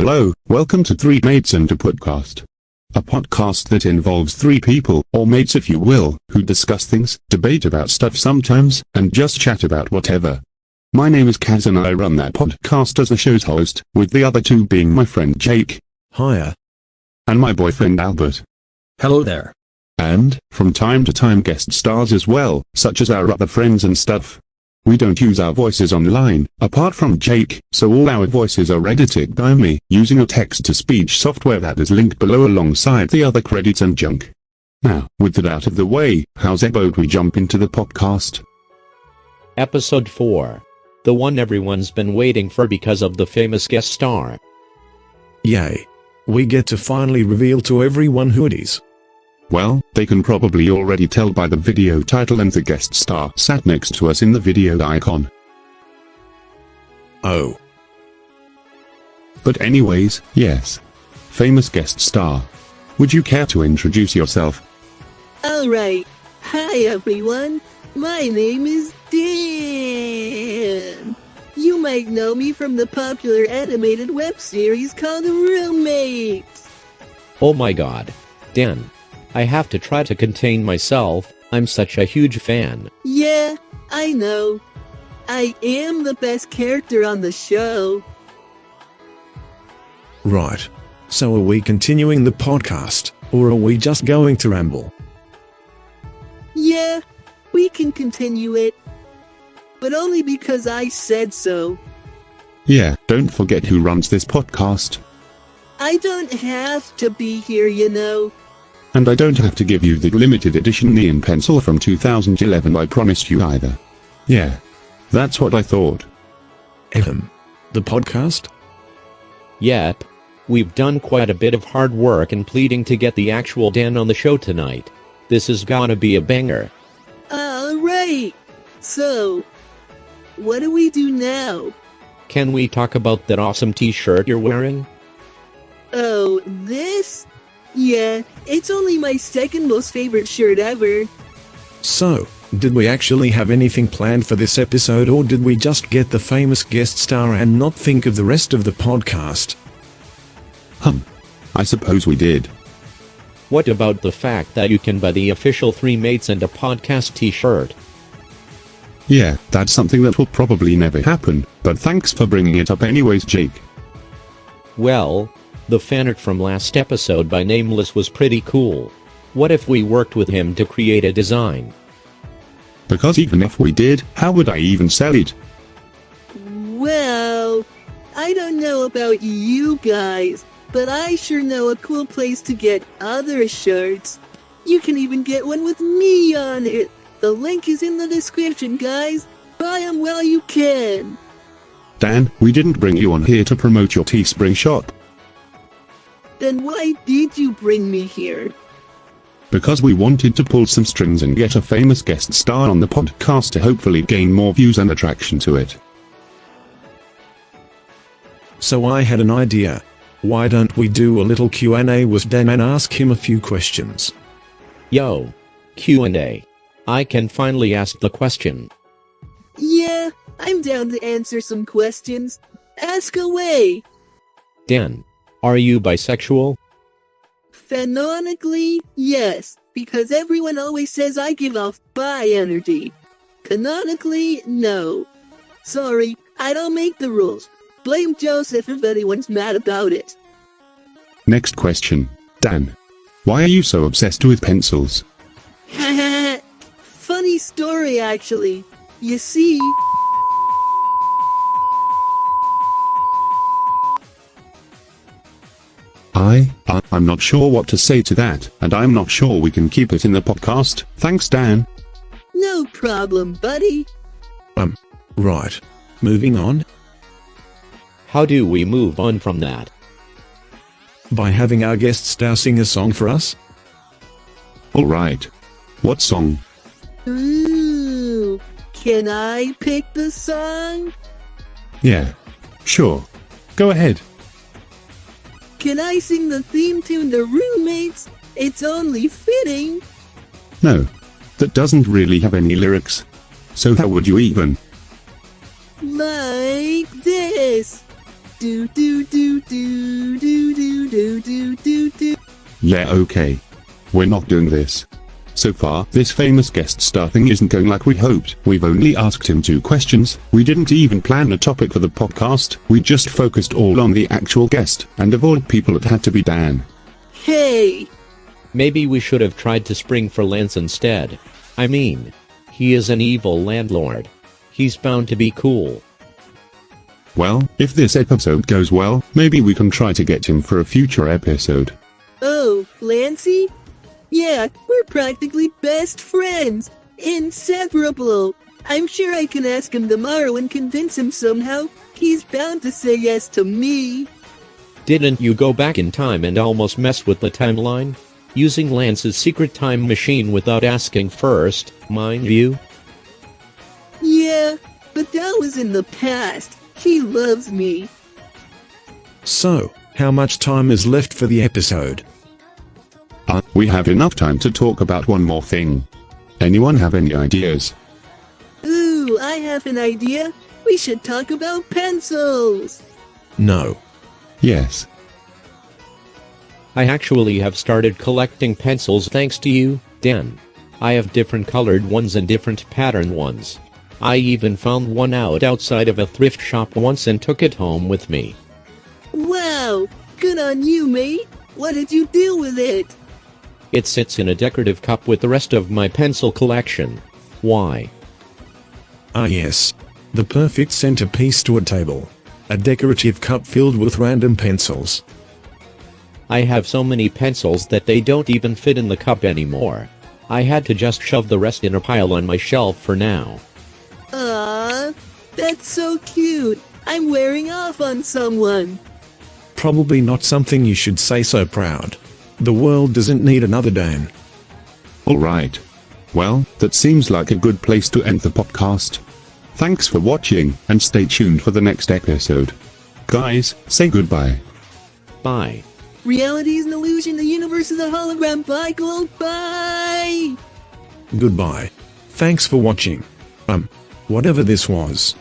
Hello, welcome to Three Mates and a Podcast. A podcast that involves three people, or mates if you will, who discuss things, debate about stuff sometimes, and just chat about whatever. My name is Kaz and I run that podcast as the show's host, with the other two being my friend Jake. Hiya. And my boyfriend Albert. Hello there. And, from time to time guest stars as well, such as our other friends and stuff. We don't use our voices online, apart from Jake, so all our voices are edited by me, using a text-to-speech software that is linked below alongside the other credits and junk. Now, with that out of the way, how's about we jump into the podcast? Episode 4. The one everyone's been waiting for because of the famous guest star. Yay. We get to finally reveal to everyone who it is. Well, they can probably already tell by the video title and the guest star sat next to us in the video icon. Oh. But anyways, yes. Famous guest star. Would you care to introduce yourself? Alright. Hi everyone. My name is Dan. You might know me from the popular animated web series called Roommates. Oh my god. Dan. I have to try to contain myself, I'm such a huge fan. Yeah, I know. I am the best character on the show. Right. So are we continuing the podcast, or are we just going to ramble? Yeah, we can continue it. But only because I said so. Yeah, don't forget who runs this podcast. I don't have to be here, you know. And I don't have to give you the limited edition neon pencil from 2011 I promised you either. Yeah. That's what I thought. The podcast? Yep. We've done quite a bit of hard work and pleading to get the actual Dan on the show tonight. This is gonna be a banger. Alright. So, what do we do now? Can we talk about that awesome t-shirt you're wearing? Oh, this? Yeah, it's only my second most favorite shirt ever. So, did we actually have anything planned for this episode, or did we just get the famous guest star and not think of the rest of the podcast? I suppose we did. What about the fact that you can buy the official Three Mates and a Podcast t-shirt? Yeah, that's something that will probably never happen, but thanks for bringing it up anyways, Jake. Well, the fanart from last episode by Nameless was pretty cool. What if we worked with him to create a design? Because even if we did, how would I even sell it? Well, I don't know about you guys, but I sure know a cool place to get other shirts. You can even get one with me on it. The link is in the description, guys. Buy them while you can. Dan, we didn't bring you on here to promote your Teespring shop. Then why did you bring me here? Because we wanted to pull some strings and get a famous guest star on the podcast to hopefully gain more views and attraction to it. So I had an idea. Why don't we do a little Q&A with Dan and ask him a few questions? Yo. Q&A. I can finally ask the question. Yeah, I'm down to answer some questions. Ask away. Dan. Are you bisexual? Canonically, yes, because everyone always says I give off bi energy. Canonically, no. Sorry, I don't make the rules. Blame Joseph if anyone's mad about it. Next question. Dan. Why are you so obsessed with pencils? Funny story, actually. You see... I'm not sure what to say to that, and I'm not sure we can keep it in the podcast. Thanks, Dan. No problem, buddy. Right. Moving on. How do we move on from that? By having our guest star sing a song for us? Alright. What song? Ooh, can I pick the song? Yeah. Sure. Go ahead. Can I sing the theme tune to Roommates? It's only fitting. No. That doesn't really have any lyrics. So how would you even? Like this. Do do do do do do do do do do. Yeah, okay. We're not doing this. So far, this famous guest star thing isn't going like we hoped. We've only asked him 2 questions. We didn't even plan a topic for the podcast. We just focused all on the actual guest, and of all people it had to be Dan. Hey! Maybe we should have tried to spring for Lance instead. I mean, he is an evil landlord. He's bound to be cool. Well, if this episode goes well, maybe we can try to get him for a future episode. Oh, Lancey? Yeah, we're practically best friends. Inseparable. I'm sure I can ask him tomorrow and convince him somehow. He's bound to say yes to me. Didn't you go back in time and almost mess with the timeline? Using Lance's secret time machine without asking first, mind you? Yeah, but that was in the past. He loves me. So, how much time is left for the episode? We have enough time to talk about one more thing. Anyone have any ideas? Ooh, I have an idea. We should talk about pencils. No. Yes. I actually have started collecting pencils thanks to you, Dan. I have different colored ones and different pattern ones. I even found one outside of a thrift shop once and took it home with me. Wow, good on you, mate. What did you do with it? It sits in a decorative cup with the rest of my pencil collection. Why? Ah yes. The perfect centerpiece to a table. A decorative cup filled with random pencils. I have so many pencils that they don't even fit in the cup anymore. I had to just shove the rest in a pile on my shelf for now. Aww, that's so cute. I'm wearing off on someone. Probably not something you should say so proud. The world doesn't need another Dan. Alright. Well, that seems like a good place to end the podcast. Thanks for watching, and stay tuned for the next episode. Guys, say goodbye. Bye. Reality is an illusion, the universe is a hologram. Bye, Gold, bye! Goodbye. Thanks for watching. Whatever this was.